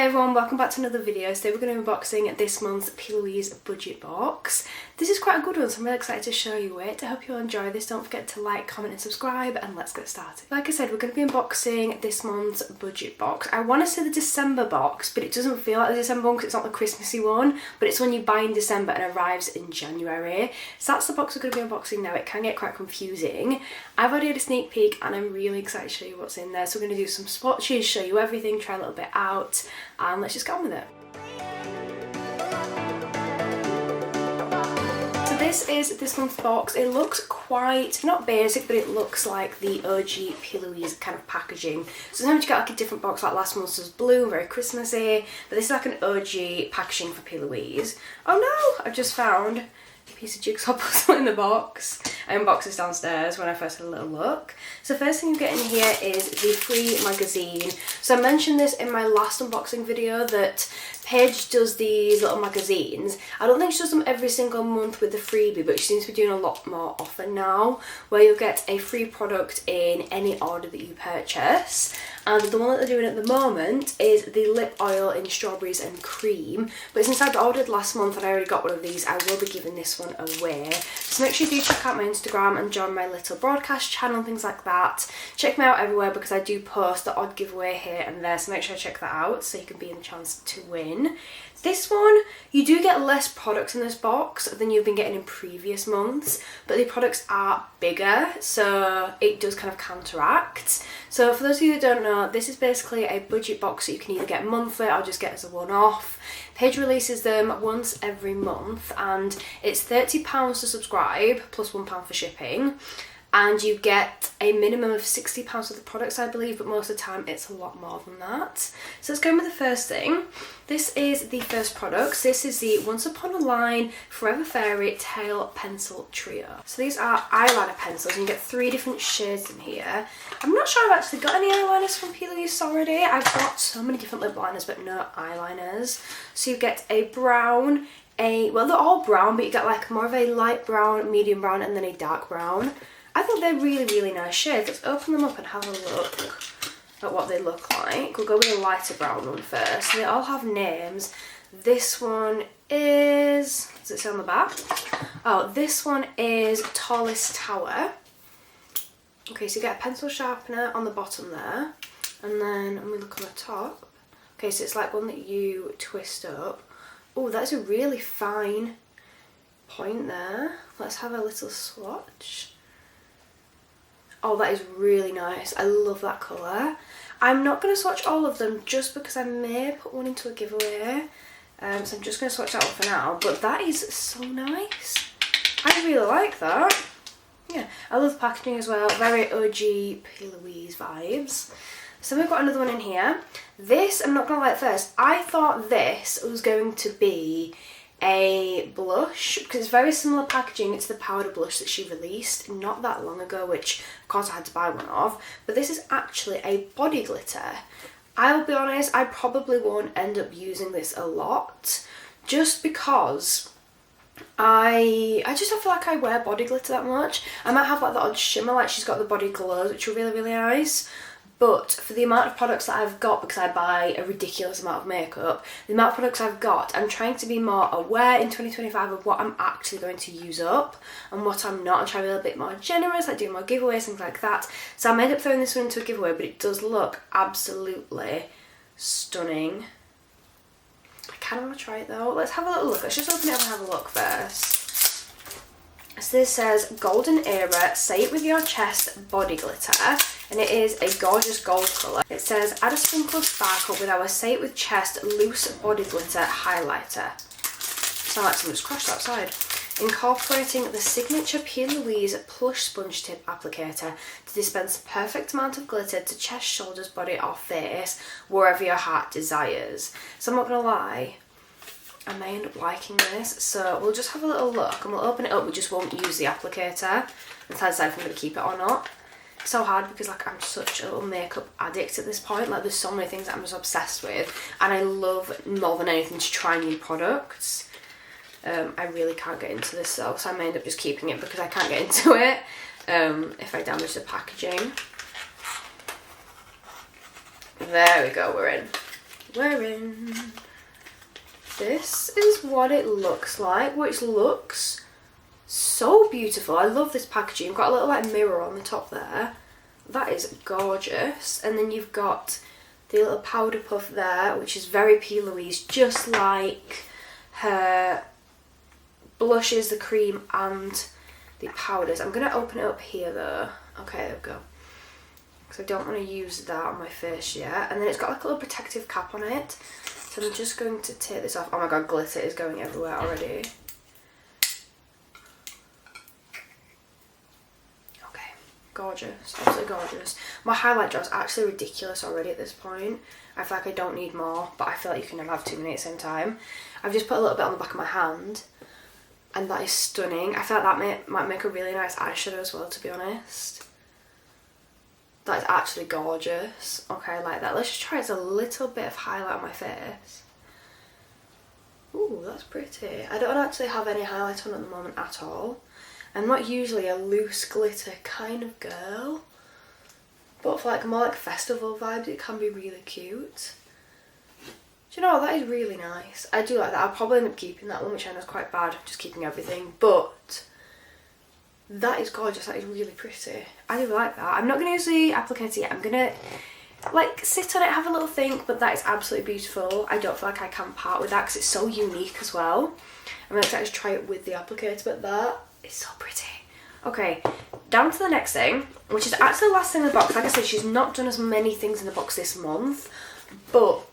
everyone, welcome back to another video. Today we're going to be unboxing this month's Plouise budget box. This is quite a good one, so I'm really excited to show you it. I hope you'll enjoy this. Don't forget to like, comment and subscribe, and let's get started. Like I said, we're going to be unboxing this month's budget box. I want to say the December box, but it doesn't feel like the December one because it's not the Christmassy one, but it's one you buy in December and arrives in January. So that's the box we're going to be unboxing now. It can get quite confusing. I've already had a sneak peek and I'm really excited to show you what's in there. So we're going to do some swatches, show you everything, try a little bit out, and let's just get on with it. So this is this month's box. It looks quite, not basic, but it looks like the OG Plouise kind of packaging. So sometimes you get like a different box, like last month's was blue, very Christmassy, but this is like an OG packaging for Plouise. Oh no, I've just found a piece of jigsaw puzzle in the box. I unboxed this downstairs when I first had a little look. So first thing you get in here is the free magazine. So I mentioned this in my last unboxing video that Paige does these little magazines. I don't think she does them every single month with the freebie, but she seems to be doing a lot more often now, where you'll get a free product in any order that you purchase. And the one that they're doing at the moment is the lip oil in strawberries and cream. But since I'd ordered last month and I already got one of these, I will be giving this one away. So make sure you do check out my Instagram and join my little broadcast channel and things like that. Check me out everywhere because I do post the odd giveaway here and there, so make sure you check that out so you can be in the chance to win. This one, you do get less products in this box than you've been getting in previous months, but the products are bigger, so it does kind of counteract. So for those of you that don't know, this is basically a budget box that you can either get monthly or just get as a one-off. Paige releases them once every month and it's £30 to subscribe plus £1 for shipping. And you get a minimum of £60 of the products, I believe, but most of the time it's a lot more than that. So let's go with the first thing. This is the first product. This is the Once Upon a Line Forever Fairy Tail Pencil Trio. So these are eyeliner pencils and you get 3 different shades in here. I'm not sure I've actually got any eyeliners from Plouise already. I've got so many different lip liners but no eyeliners. So you get a brown, well they're all brown, but you get like more of a light brown, medium brown and then a dark brown. I think they're really, really nice shades. Let's open them up and have a look at what they look like. We'll go with a lighter brown one first. They all have names. This one is, does it say on the back? Oh, this one is Tallest Tower. Okay, so you get a pencil sharpener on the bottom there. And then when we look on the top, okay, so it's like one that you twist up. Oh, that's a really fine point there. Let's have a little swatch. Oh, that is really nice. I love that colour. I'm not going to swatch all of them just because I may put one into a giveaway. So I'm just going to swatch that one for now. But that is so nice. I really like that. Yeah, I love the packaging as well. Very OG Plouise vibes. So we've got another one in here. This, I'm not going to lie at first, I thought this was going to be a blush because it's very similar packaging to the powder blush that she released not that long ago, which of course I had to buy one of, but this is actually a body glitter. I'll be honest, I probably won't end up using this a lot just because I just don't feel like I wear body glitter that much. I might have like the odd shimmer, like she's got the body glows, which are really, really nice. But for the amount of products that I've got, because I buy a ridiculous amount of makeup, the amount of products I've got, I'm trying to be more aware in 2025 of what I'm actually going to use up and what I'm not, and try to be a bit more generous, like doing more giveaways, things like that. So I may end up throwing this one into a giveaway, but it does look absolutely stunning. I kind of want to try it though. Let's have a little look. Let's just open it up and have a look first. So this says Golden Era Say It With Your Chest Body Glitter. And it is a gorgeous gold colour. It says, add a sprinkle of sparkle with our Say It With Chest Loose Body Glitter Highlighter. Sound like someone just crashed outside. Incorporating the signature Plouise plush sponge tip applicator to dispense the perfect amount of glitter to chest, shoulders, body or face, wherever your heart desires. So I'm not going to lie, I may end up liking this. So we'll just have a little look and we'll open it up. We just won't use the applicator until I decide if I'm going to keep it or not. So hard because like I'm such a little makeup addict at this point. Like there's so many things that I'm just obsessed with and I love more than anything to try new products. I really can't get into this though, so I may end up just keeping it because I can't get into it if I damage the packaging. There we go, we're in. wearing. This is what it looks like, which looks so beautiful. I love this packaging. Got a little like mirror on the top there. That is gorgeous. And then you've got the little powder puff there, which is very Plouise, just like her blushes, the cream and the powders. I'm going to open it up here though. Okay, there we go. Because I don't want to use that on my face yet. And then it's got like a little protective cap on it. So I'm just going to take this off. Oh my god, glitter is going everywhere already. Okay, gorgeous, absolutely gorgeous. My highlight gel is actually ridiculous already at this point. I feel like I don't need more, but I feel like you can never have too many at the same time. I've just put a little bit on the back of my hand, and that is stunning. I feel like that might make a really nice eyeshadow as well, to be honest. That is actually gorgeous. Okay, I like that. Let's just try as a little bit of highlight on my face. Ooh, that's pretty. I don't actually have any highlight on at the moment at all. I'm not usually a loose glitter kind of girl, but for like more like festival vibes, it can be really cute. Do you know what? That is really nice. I do like that. I'll probably end up keeping that one, which I know is quite bad, just keeping everything, but that is gorgeous. That is really pretty. I do like that. I'm not going to use the applicator yet. I'm going to like sit on it, have a little think, but that is absolutely beautiful. I don't feel like I can part with that because it's so unique as well. I'm going to try it with the applicator, but that is so pretty. Okay, down to the next thing, which is actually the last thing in the box. Like I said, she's not done as many things in the box this month, but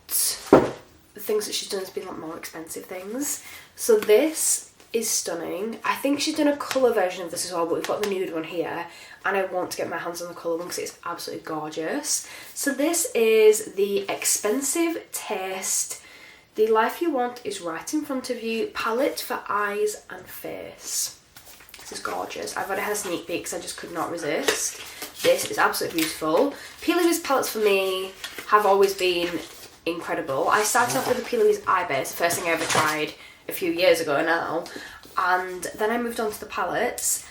the things that she's done has been like more expensive things. So this is stunning. I think she's done a colour version of this as well, but we've got the nude one here, and I want to get my hands on the colour one because it's absolutely gorgeous. So this is the Expensive Taste, The Life You Want Is Right in Front of You palette for eyes and face. This is gorgeous. I've already had a sneak peek because I just could not resist. This is absolutely beautiful. Plouise palettes for me have always been incredible. I started off with the Plouise eye base, the first thing I ever tried a few years ago now, and then I moved on to the palettes,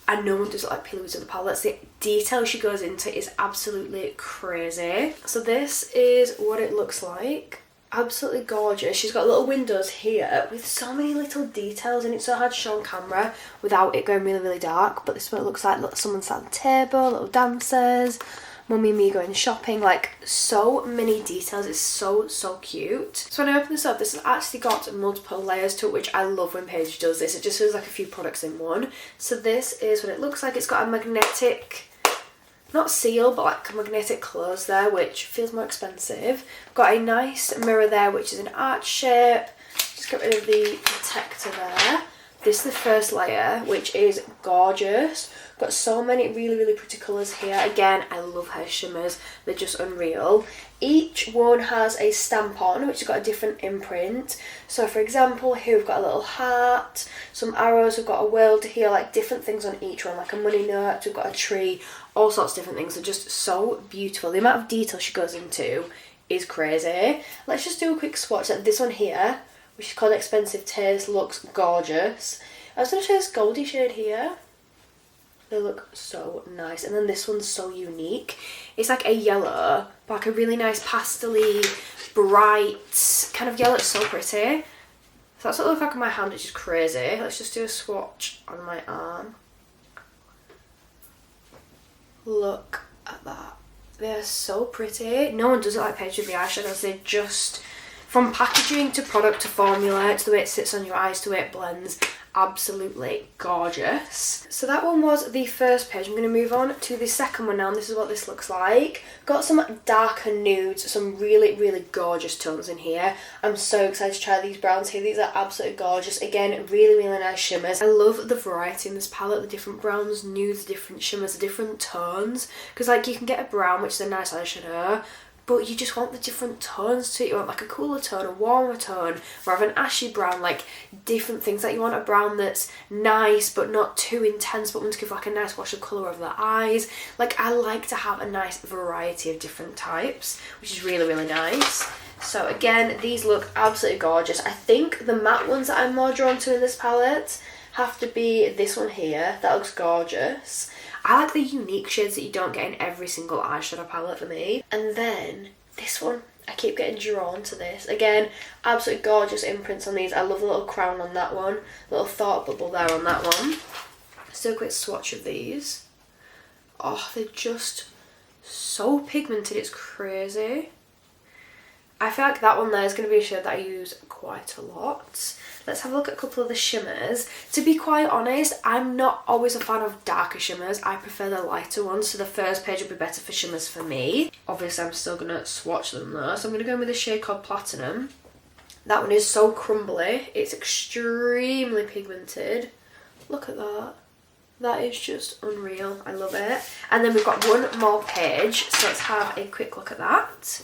and no one does it like Plouise with the palettes. The detail she goes into is absolutely crazy. So this is what it looks like. Absolutely gorgeous. She's got little windows here with so many little details, and it's so hard to show on camera without it going really, really dark, but this is what it looks like. Look, someone sat at the table, little dancers, mummy and me going shopping, like so many details. It's so cute. So when I open this up, this has actually got multiple layers to it, which I love when Paige does this. It just feels like a few products in one. So this is what it looks like. It's got a magnetic, not seal, but like a magnetic close there, which feels more expensive. Got a nice mirror there, which is an arch shape. Just get rid of the protector there. This is the first layer, which is gorgeous. Got so many really pretty colours here. Again, I love her shimmers. They're just unreal. Each one has a stamp on, which has got a different imprint. So for example, here we've got a little heart, some arrows, we've got a world here, like different things on each one, like a money note, we've got a tree, all sorts of different things. They're just so beautiful. The amount of detail she goes into is crazy. Let's just do a quick swatch. Like this one here, which is called Expensive Taste, looks gorgeous. I was going to show this goldy shade here. They look so nice. And then this one's so unique. It's like a yellow, but like a really nice pastel-y, bright kind of yellow. It's so pretty. So that's what it looks like on my hand, which is crazy. Let's just do a swatch on my arm. Look at that. They're so pretty. No one does it like Paige with the eyeshadows. They just, from packaging to product to formula to the way it sits on your eyes to the way it blends, absolutely gorgeous. So that one was the first page. I'm going to move on to the second one now, and this is what this looks like. Got some darker nudes, some really gorgeous tones in here. I'm so excited to try these browns here. These are absolutely gorgeous. Again, really nice shimmers. I love the variety in this palette, the different browns, nudes, different shimmers, the different tones, because like you can get a brown, which is a nice eyeshadow, but you just want the different tones to it. You want like a cooler tone, a warmer tone, more of an ashy brown, like different things. Like you want a brown that's nice but not too intense, but want to give like a nice wash of colour over the eyes. Like I like to have a nice variety of different types, which is really nice. So again, these look absolutely gorgeous. I think the matte ones that I'm more drawn to in this palette have to be this one here. That looks gorgeous. I like the unique shades that you don't get in every single eyeshadow palette for me. And then this one, I keep getting drawn to this. Again, absolutely gorgeous imprints on these. I love the little crown on that one. Little thought bubble there on that one. Let's do a quick swatch of these. Oh, they're just so pigmented, it's crazy. I feel like that one there is going to be a shade that I use quite a lot. Let's have a look at a couple of the shimmers. To be quite honest, I'm not always a fan of darker shimmers. I prefer the lighter ones, so the first page will be better for shimmers for me. Obviously, I'm still going to swatch them though. So I'm going to go in with a shade called Platinum. That one is so crumbly. It's extremely pigmented. Look at that. That is just unreal. I love it. And then we've got one more page, so let's have a quick look at that.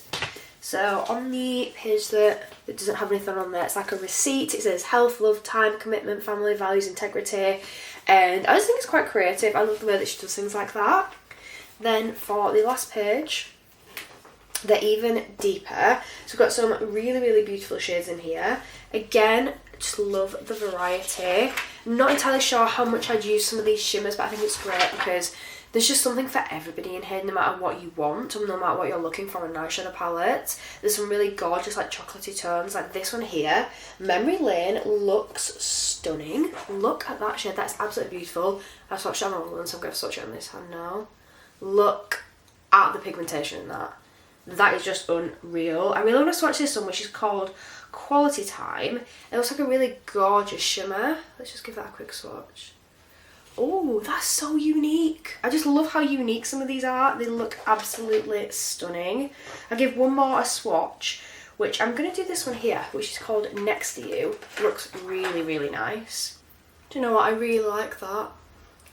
So on the page that doesn't have anything on there, it's like a receipt. It says health, love, time, commitment, family, values, integrity. And I just think it's quite creative. I love the way that she does things like that. Then for the last page, they're even deeper. So we've got some really, really beautiful shades in here. Again, just love the variety. Not entirely sure how much I'd use some of these shimmers, but I think it's great because there's just something for everybody in here, no matter what you want, or no matter what you're looking for in an eyeshadow palette. There's some really gorgeous, like, chocolatey tones, like this one here. Memory Lane looks stunning. Look at that shade, that's absolutely beautiful. I've swatched it on all of them, so I'm going to swatch it on this hand now. Look at the pigmentation in that. That is just unreal. I really want to swatch this one, which is called Quality Time. It looks like a really gorgeous shimmer. Let's just give that a quick swatch. Oh, that's so unique. I just love how unique some of these are. They look absolutely stunning. I'll give one more a swatch, which I'm going to do this one here, which is called Next to You. It looks really, really nice. Do you know what? I really like that.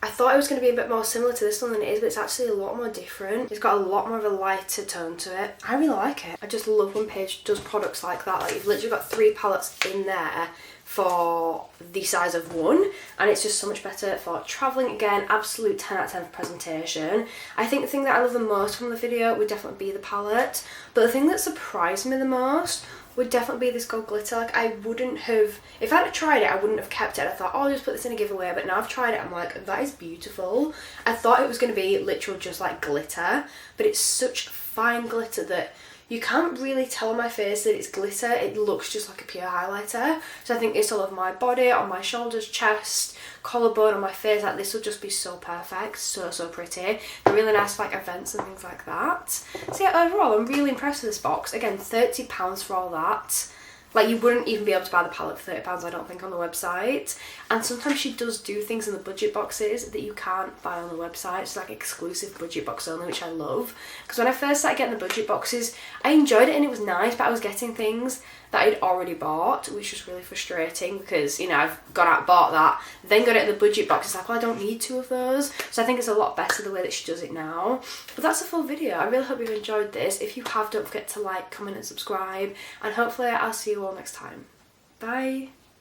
I thought it was going to be a bit more similar to this one than it is, but it's actually a lot more different. It's got a lot more of a lighter tone to it. I really like it. I just love when Paige does products like that. Like, you've literally got 3 palettes in there for the size of one, and it's just so much better for travelling. Again, absolute 10 out of 10 for presentation. I think the thing that I love the most from the video would definitely be the palette, but the thing that surprised me the most would definitely be this gold glitter. Like, I wouldn't have, if I had tried it, I wouldn't have kept it. I thought, oh, I'll just put this in a giveaway, but now I've tried it, I'm like, that is beautiful. I thought it was going to be literal just like glitter, but it's such fine glitter that you can't really tell on my face that it's glitter. It looks just like a pure highlighter. So I think it's all over my body, on my shoulders, chest, collarbone, on my face. Like, this would just be so perfect, so pretty. They're really nice for like events and things like that. So yeah, overall I'm really impressed with this box. Again, £30 for all that. Like, you wouldn't even be able to buy the palette for £30, I don't think, on the website. And sometimes she does do things in the budget boxes that you can't buy on the website. It's like exclusive budget box only, which I love. Because when I first started getting the budget boxes, I enjoyed it and it was nice, but I was getting things that I'd already bought, which was really frustrating because, you know, I've gone out and bought that, then got it in the budget box. It's like, well, I don't need 2 of those. So I think it's a lot better the way that she does it now. But that's the full video. I really hope you've enjoyed this. If you have, don't forget to like, comment and subscribe. And hopefully I'll see you all next time. Bye.